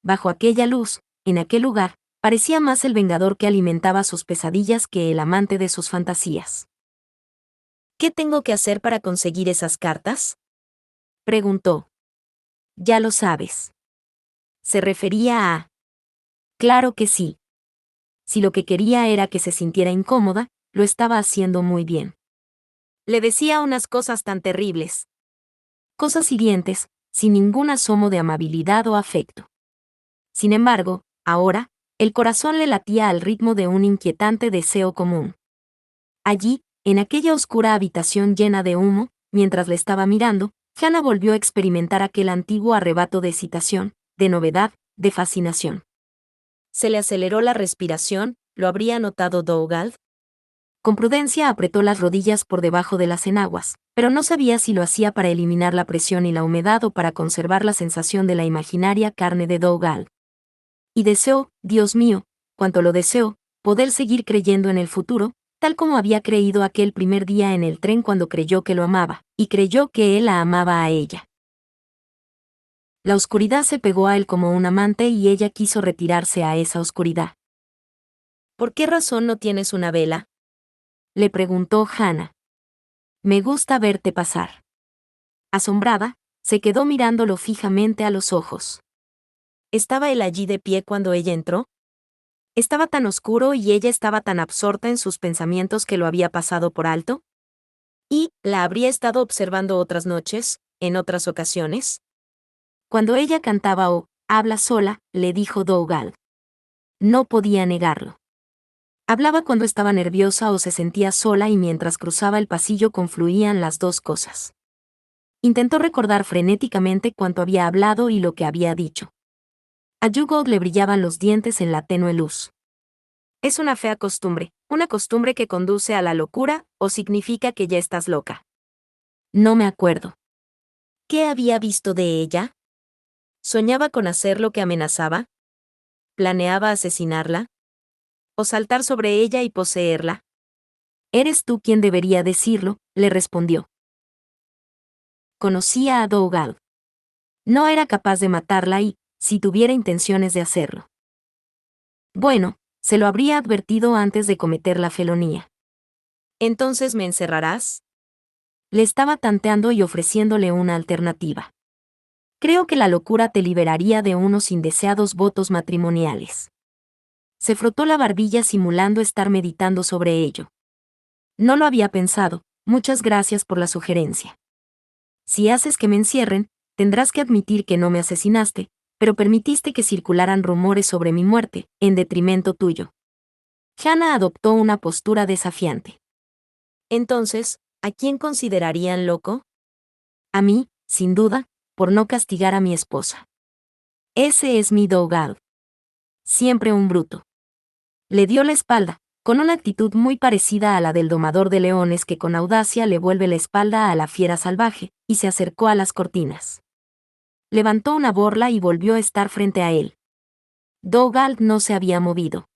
bajo aquella luz, en aquel lugar, parecía más el vengador que alimentaba sus pesadillas que el amante de sus fantasías. ¿Qué tengo que hacer para conseguir esas cartas? Preguntó. Ya lo sabes. Se refería a... Claro que sí. Si lo que quería era que se sintiera incómoda, lo estaba haciendo muy bien. Le decía unas cosas tan terribles. Cosas hirientes, sin ningún asomo de amabilidad o afecto. Sin embargo, ahora, el corazón le latía al ritmo de un inquietante deseo común. Allí, en aquella oscura habitación llena de humo, mientras le estaba mirando, Hannah volvió a experimentar aquel antiguo arrebato de excitación, de novedad, de fascinación. Se le aceleró la respiración, ¿lo habría notado Dougal? Con prudencia apretó las rodillas por debajo de las enaguas, pero no sabía si lo hacía para eliminar la presión y la humedad o para conservar la sensación de la imaginaria carne de Dougal. Y deseó, Dios mío, cuanto lo deseó, poder seguir creyendo en el futuro, tal como había creído aquel primer día en el tren cuando creyó que lo amaba, y creyó que él la amaba a ella. La oscuridad se pegó a él como un amante y ella quiso retirarse a esa oscuridad. ¿Por qué razón no tienes una vela? Le preguntó Hannah. Me gusta verte pasar. Asombrada, se quedó mirándolo fijamente a los ojos. ¿Estaba él allí de pie cuando ella entró? ¿Estaba tan oscuro y ella estaba tan absorta en sus pensamientos que lo había pasado por alto? ¿Y la habría estado observando otras noches, en otras ocasiones? Cuando ella cantaba o habla sola, le dijo Dougal. No podía negarlo. Hablaba cuando estaba nerviosa o se sentía sola y mientras cruzaba el pasillo confluían las dos cosas. Intentó recordar frenéticamente cuánto había hablado y lo que había dicho. A Dougal le brillaban los dientes en la tenue luz. Es una fea costumbre, una costumbre que conduce a la locura, o significa que ya estás loca. No me acuerdo. ¿Qué había visto de ella? ¿Soñaba con hacer lo que amenazaba? ¿Planeaba asesinarla? ¿O saltar sobre ella y poseerla? Eres tú quien debería decirlo, le respondió. Conocía a Dougal. No era capaz de matarla y, si tuviera intenciones de hacerlo. Bueno, se lo habría advertido antes de cometer la felonía. ¿Entonces me encerrarás? Le estaba tanteando y ofreciéndole una alternativa. Creo que la locura te liberaría de unos indeseados votos matrimoniales. Se frotó la barbilla simulando estar meditando sobre ello. No lo había pensado, muchas gracias por la sugerencia. Si haces que me encierren, tendrás que admitir que no me asesinaste, pero permitiste que circularan rumores sobre mi muerte, en detrimento tuyo. Hannah adoptó una postura desafiante. Entonces, ¿a quién considerarían loco? A mí, sin duda, por no castigar a mi esposa. Ese es mi Dougal. Siempre un bruto. Le dio la espalda, con una actitud muy parecida a la del domador de leones que con audacia le vuelve la espalda a la fiera salvaje, y se acercó a las cortinas. Levantó una borla y volvió a estar frente a él. Dougal no se había movido.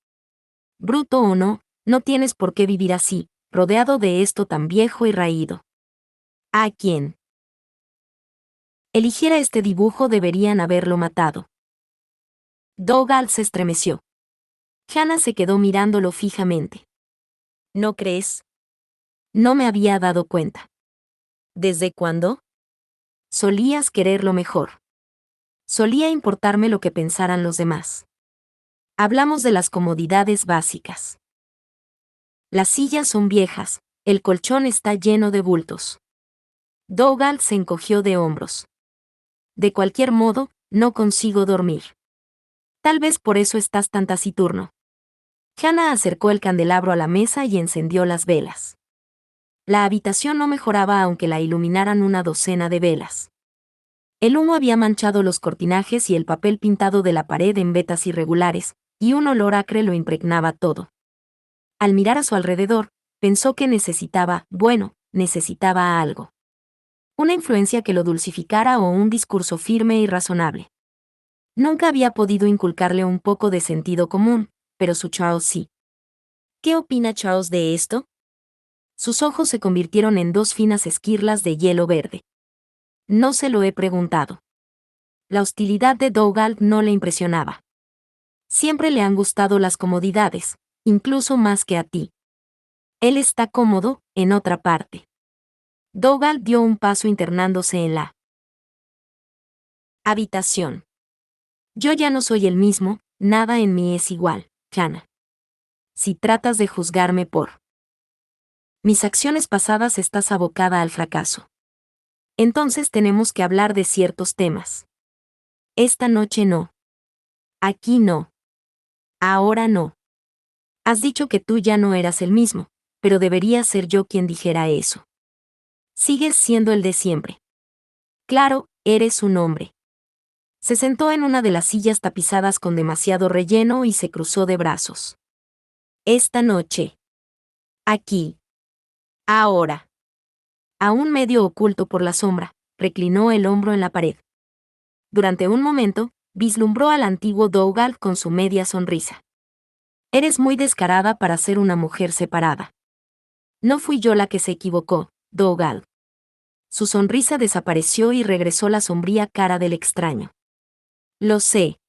Bruto o no, no tienes por qué vivir así, rodeado de esto tan viejo y raído. ¿A quién eligiera este dibujo deberían haberlo matado? Dougal se estremeció. Hannah se quedó mirándolo fijamente. ¿No crees? No me había dado cuenta. ¿Desde cuándo? Solías quererlo mejor. Solía importarme lo que pensaran los demás. Hablamos de las comodidades básicas. Las sillas son viejas, el colchón está lleno de bultos. Dougal se encogió de hombros. De cualquier modo, no consigo dormir. Tal vez por eso estás tan taciturno. Hannah acercó el candelabro a la mesa y encendió las velas. La habitación no mejoraba aunque la iluminaran una docena de velas. El humo había manchado los cortinajes y el papel pintado de la pared en vetas irregulares, y un olor acre lo impregnaba todo. Al mirar a su alrededor, pensó que necesitaba algo. Una influencia que lo dulcificara o un discurso firme y razonable. Nunca había podido inculcarle un poco de sentido común, pero su Charles sí. ¿Qué opina Charles de esto? Sus ojos se convirtieron en dos finas esquirlas de hielo verde. No se lo he preguntado. La hostilidad de Dougal no le impresionaba. Siempre le han gustado las comodidades, incluso más que a ti. Él está cómodo, en otra parte. Dougal dio un paso internándose en la habitación. Yo ya no soy el mismo, nada en mí es igual, Hannah. Si tratas de juzgarme por mis acciones pasadas, estás abocada al fracaso. Entonces tenemos que hablar de ciertos temas. Esta noche no. Aquí no. Ahora no. Has dicho que tú ya no eras el mismo, pero debería ser yo quien dijera eso. Sigues siendo el de siempre. Claro, eres un hombre. Se sentó en una de las sillas tapizadas con demasiado relleno y se cruzó de brazos. Esta noche. Aquí. Ahora. Aún medio oculto por la sombra, reclinó el hombro en la pared. Durante un momento, vislumbró al antiguo Dougal con su media sonrisa. Eres muy descarada para ser una mujer separada. No fui yo la que se equivocó, Dougal. Su sonrisa desapareció y regresó la sombría cara del extraño. Lo sé.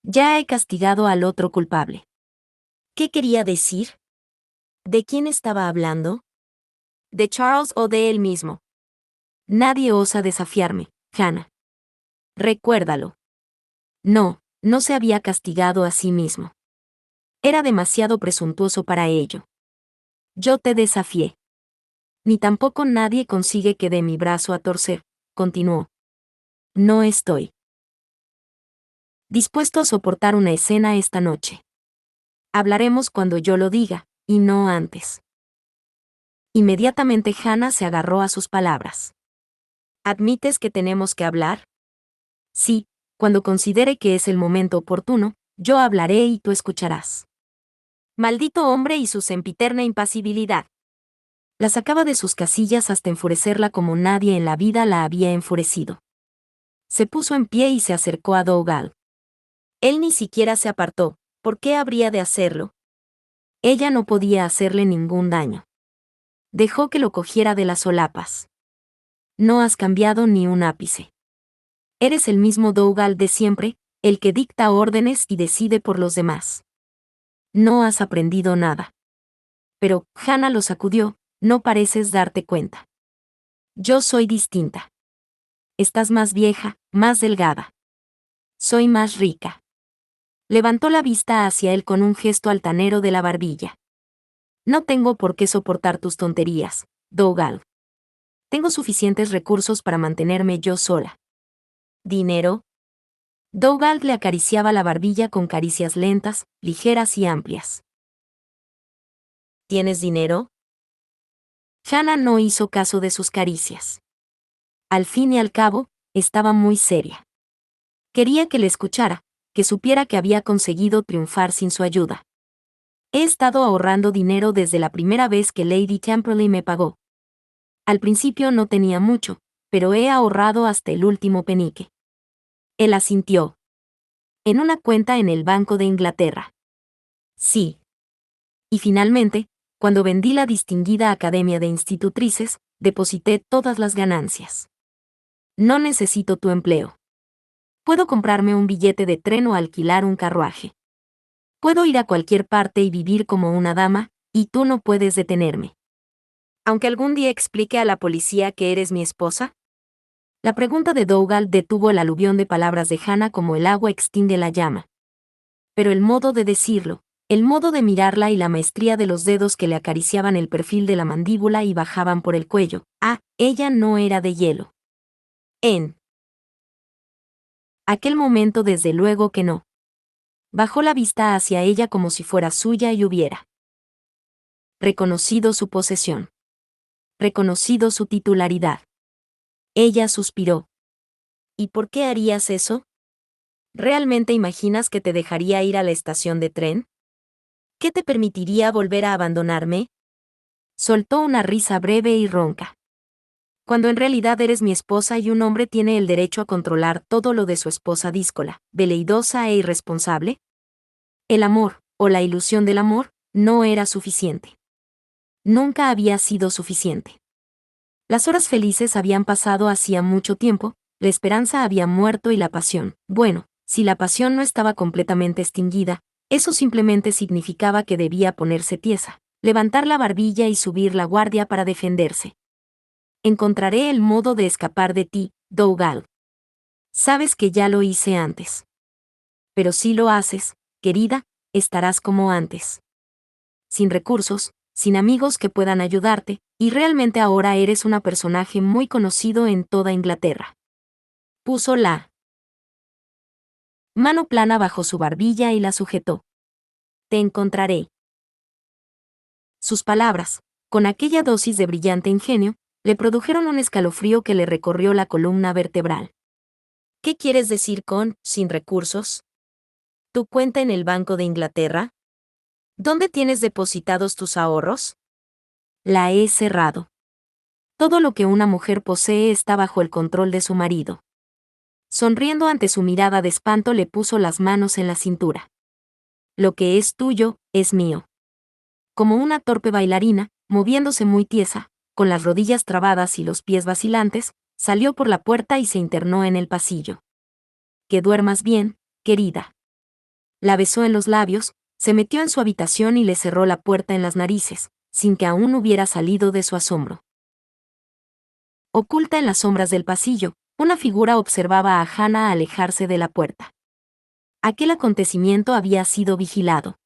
Ya he castigado al otro culpable. ¿Qué quería decir? ¿De quién estaba hablando? ¿De Charles o de él mismo? Nadie osa desafiarme, Hannah. Recuérdalo. No, no se había castigado a sí mismo. Era demasiado presuntuoso para ello. Yo te desafié. Ni tampoco nadie consigue que dé mi brazo a torcer, continuó. No estoy dispuesto a soportar una escena esta noche. Hablaremos cuando yo lo diga, y no antes. Inmediatamente Hannah se agarró a sus palabras. ¿Admites que tenemos que hablar? Sí, cuando considere que es el momento oportuno, yo hablaré y tú escucharás. Maldito hombre y su sempiterna impasibilidad. La sacaba de sus casillas hasta enfurecerla como nadie en la vida la había enfurecido. Se puso en pie y se acercó a Dougal. Él ni siquiera se apartó. ¿Por qué habría de hacerlo? Ella no podía hacerle ningún daño. Dejó que lo cogiera de las solapas. No has cambiado ni un ápice. Eres el mismo Dougal de siempre, el que dicta órdenes y decide por los demás. No has aprendido nada. Pero, Hannah lo sacudió, no pareces darte cuenta. Yo soy distinta. Estás más vieja, más delgada. Soy más rica. Levantó la vista hacia él con un gesto altanero de la barbilla. No tengo por qué soportar tus tonterías, Dougal. Tengo suficientes recursos para mantenerme yo sola. ¿Dinero? Dougal le acariciaba la barbilla con caricias lentas, ligeras y amplias. ¿Tienes dinero? Hannah no hizo caso de sus caricias. Al fin y al cabo, estaba muy seria. Quería que le escuchara, que supiera que había conseguido triunfar sin su ayuda. He estado ahorrando dinero desde la primera vez que Lady Temperley me pagó. Al principio no tenía mucho, pero he ahorrado hasta el último penique. Él asintió. En una cuenta en el Banco de Inglaterra. Sí. Y finalmente, cuando vendí la distinguida Academia de Institutrices, deposité todas las ganancias. No necesito tu empleo. Puedo comprarme un billete de tren o alquilar un carruaje. Puedo ir a cualquier parte y vivir como una dama, y tú no puedes detenerme. Aunque algún día explique a la policía que eres mi esposa. La pregunta de Dougal detuvo el aluvión de palabras de Hannah como el agua extingue la llama. Pero el modo de decirlo, el modo de mirarla y la maestría de los dedos que le acariciaban el perfil de la mandíbula y bajaban por el cuello, ella no era de hielo. En aquel momento desde luego que no. Bajó la vista hacia ella como si fuera suya y hubiera reconocido su posesión. Reconocido su titularidad. Ella suspiró. ¿Y por qué harías eso? ¿Realmente imaginas que te dejaría ir a la estación de tren? ¿Qué te permitiría volver a abandonarme? Soltó una risa breve y ronca. Cuando en realidad eres mi esposa y un hombre tiene el derecho a controlar todo lo de su esposa díscola, veleidosa e irresponsable. El amor, o la ilusión del amor, no era suficiente. Nunca había sido suficiente. Las horas felices habían pasado hacía mucho tiempo, la esperanza había muerto y la pasión. Bueno, si la pasión no estaba completamente extinguida, eso simplemente significaba que debía ponerse tiesa, levantar la barbilla y subir la guardia para defenderse. Encontraré el modo de escapar de ti, Dougal. Sabes que ya lo hice antes. Pero si lo haces, querida, estarás como antes. Sin recursos, sin amigos que puedan ayudarte, y realmente ahora eres un personaje muy conocido en toda Inglaterra. Puso la mano plana bajo su barbilla y la sujetó. Te encontraré. Sus palabras, con aquella dosis de brillante ingenio, le produjeron un escalofrío que le recorrió la columna vertebral. ¿Qué quieres decir con sin recursos? ¿Tu cuenta en el Banco de Inglaterra? ¿Dónde tienes depositados tus ahorros? La he cerrado. Todo lo que una mujer posee está bajo el control de su marido. Sonriendo ante su mirada de espanto, le puso las manos en la cintura. Lo que es tuyo, es mío. Como una torpe bailarina, moviéndose muy tiesa, con las rodillas trabadas y los pies vacilantes, salió por la puerta y se internó en el pasillo. Que duermas bien, querida. La besó en los labios, se metió en su habitación y le cerró la puerta en las narices, sin que aún hubiera salido de su asombro. Oculta en las sombras del pasillo, una figura observaba a Hannah alejarse de la puerta. Aquel acontecimiento había sido vigilado.